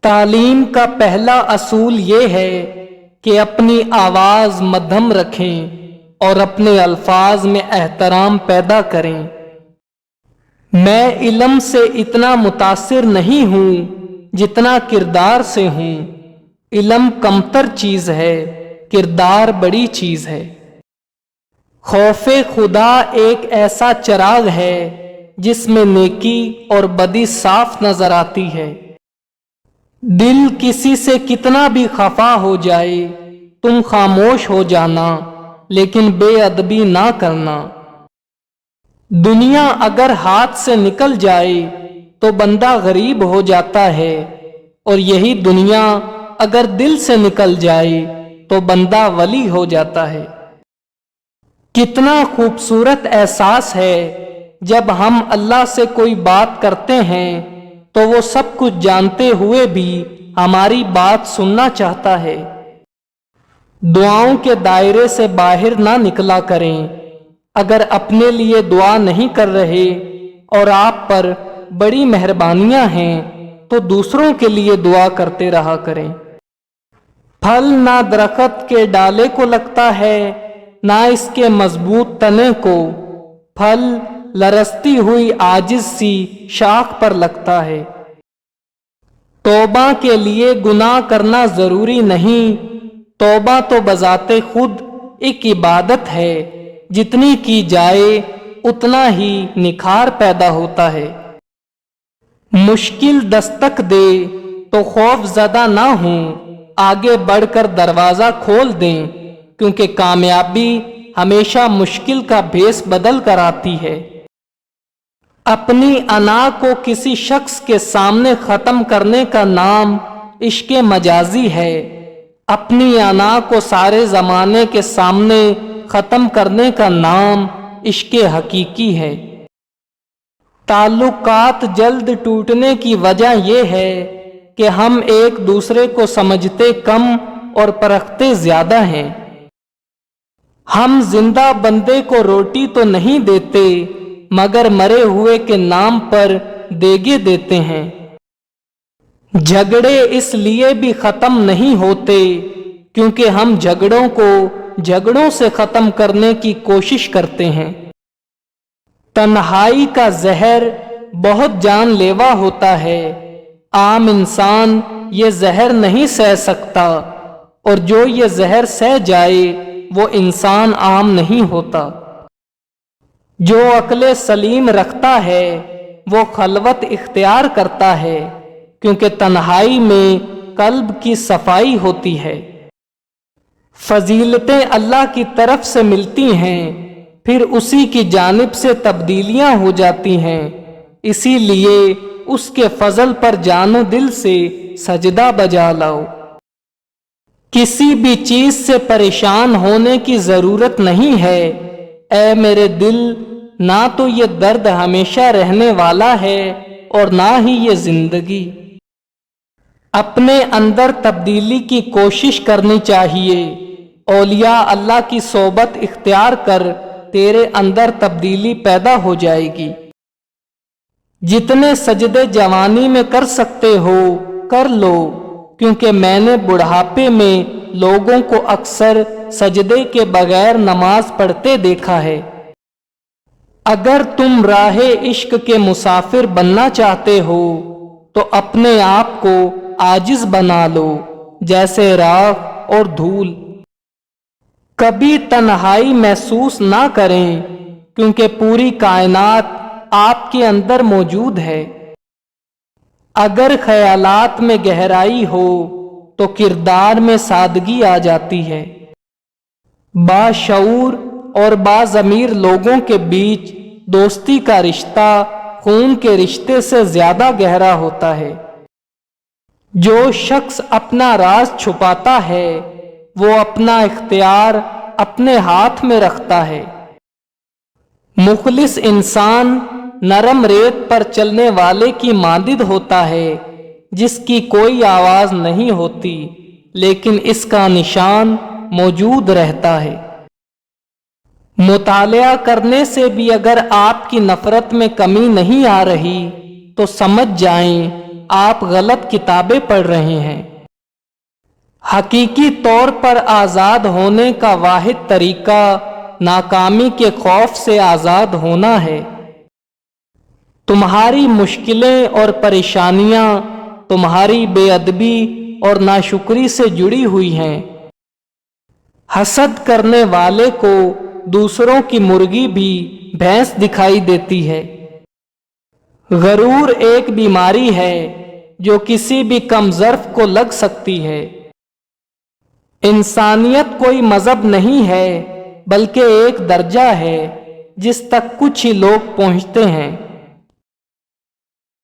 تعلیم کا پہلا اصول یہ ہے کہ اپنی آواز مدھم رکھیں اور اپنے الفاظ میں احترام پیدا کریں۔ میں علم سے اتنا متاثر نہیں ہوں جتنا کردار سے ہوں۔ علم کمتر چیز ہے، کردار بڑی چیز ہے۔ خوف خدا ایک ایسا چراغ ہے جس میں نیکی اور بدی صاف نظر آتی ہے۔ دل کسی سے کتنا بھی خفا ہو جائے، تم خاموش ہو جانا لیکن بے ادبی نہ کرنا۔ دنیا اگر ہاتھ سے نکل جائے تو بندہ غریب ہو جاتا ہے، اور یہی دنیا اگر دل سے نکل جائے تو بندہ ولی ہو جاتا ہے۔ کتنا خوبصورت احساس ہے جب ہم اللہ سے کوئی بات کرتے ہیں تو وہ سب کچھ جانتے ہوئے بھی ہماری بات سننا چاہتا ہے۔ دعاؤں کے دائرے سے باہر نہ نکلا کریں۔ اگر اپنے لیے دعا نہیں کر رہے اور آپ پر بڑی مہربانیاں ہیں تو دوسروں کے لیے دعا کرتے رہا کریں۔ پھل نہ درخت کے ڈالے کو لگتا ہے نہ اس کے مضبوط تنے کو، پھل لرزتی ہوئی عاجز سی شاخ پر لگتا ہے۔ توبہ کے لیے گناہ کرنا ضروری نہیں، توبہ تو بذات خود ایک عبادت ہے، جتنی کی جائے اتنا ہی نکھار پیدا ہوتا ہے۔ مشکل دستک دے تو خوف زدہ نہ ہوں، آگے بڑھ کر دروازہ کھول دیں، کیونکہ کامیابی ہمیشہ مشکل کا بھیس بدل کر آتی ہے۔ اپنی انا کو کسی شخص کے سامنے ختم کرنے کا نام عشق مجازی ہے، اپنی انا کو سارے زمانے کے سامنے ختم کرنے کا نام عشق حقیقی ہے۔ تعلقات جلد ٹوٹنے کی وجہ یہ ہے کہ ہم ایک دوسرے کو سمجھتے کم اور پرکھتے زیادہ ہیں۔ ہم زندہ بندے کو روٹی تو نہیں دیتے مگر مرے ہوئے کے نام پر دیگے دیتے ہیں۔ جھگڑے اس لیے بھی ختم نہیں ہوتے کیونکہ ہم جھگڑوں کو جھگڑوں سے ختم کرنے کی کوشش کرتے ہیں۔ تنہائی کا زہر بہت جان لیوا ہوتا ہے، عام انسان یہ زہر نہیں سہ سکتا، اور جو یہ زہر سہ جائے وہ انسان عام نہیں ہوتا۔ جو عقل سلیم رکھتا ہے وہ خلوت اختیار کرتا ہے، کیونکہ تنہائی میں قلب کی صفائی ہوتی ہے۔ فضیلتیں اللہ کی طرف سے ملتی ہیں، پھر اسی کی جانب سے تبدیلیاں ہو جاتی ہیں، اسی لیے اس کے فضل پر جان و دل سے سجدہ بجا لاؤ۔ کسی بھی چیز سے پریشان ہونے کی ضرورت نہیں ہے، اے میرے دل، نہ تو یہ درد ہمیشہ رہنے والا ہے اور نہ ہی یہ زندگی۔ اپنے اندر تبدیلی کی کوشش کرنی چاہیے، اولیاء اللہ کی صحبت اختیار کر تیرے اندر تبدیلی پیدا ہو جائے گی۔ جتنے سجدے جوانی میں کر سکتے ہو کر لو، کیونکہ میں نے بڑھاپے میں لوگوں کو اکثر سجدے کے بغیر نماز پڑھتے دیکھا ہے۔ اگر تم راہ عشق کے مسافر بننا چاہتے ہو تو اپنے آپ کو عاجز بنا لو، جیسے راکھ اور دھول۔ کبھی تنہائی محسوس نہ کریں، کیونکہ پوری کائنات آپ کے اندر موجود ہے۔ اگر خیالات میں گہرائی ہو تو کردار میں سادگی آ جاتی ہے۔ باشعور اور باضمیر لوگوں کے بیچ دوستی کا رشتہ خون کے رشتے سے زیادہ گہرا ہوتا ہے۔ جو شخص اپنا راز چھپاتا ہے وہ اپنا اختیار اپنے ہاتھ میں رکھتا ہے۔ مخلص انسان نرم ریت پر چلنے والے کی مانند ہوتا ہے، جس کی کوئی آواز نہیں ہوتی لیکن اس کا نشان موجود رہتا ہے۔ مطالعہ کرنے سے بھی اگر آپ کی نفرت میں کمی نہیں آ رہی تو سمجھ جائیں آپ غلط کتابیں پڑھ رہے ہیں۔ حقیقی طور پر آزاد ہونے کا واحد طریقہ ناکامی کے خوف سے آزاد ہونا ہے۔ تمہاری مشکلیں اور پریشانیاں تمہاری بے ادبی اور ناشکری سے جڑی ہوئی ہیں۔ حسد کرنے والے کو دوسروں کی مرغی بھی بھینس دکھائی دیتی ہے۔ غرور ایک بیماری ہے جو کسی بھی کم ظرف کو لگ سکتی ہے۔ انسانیت کوئی مذہب نہیں ہے بلکہ ایک درجہ ہے جس تک کچھ ہی لوگ پہنچتے ہیں۔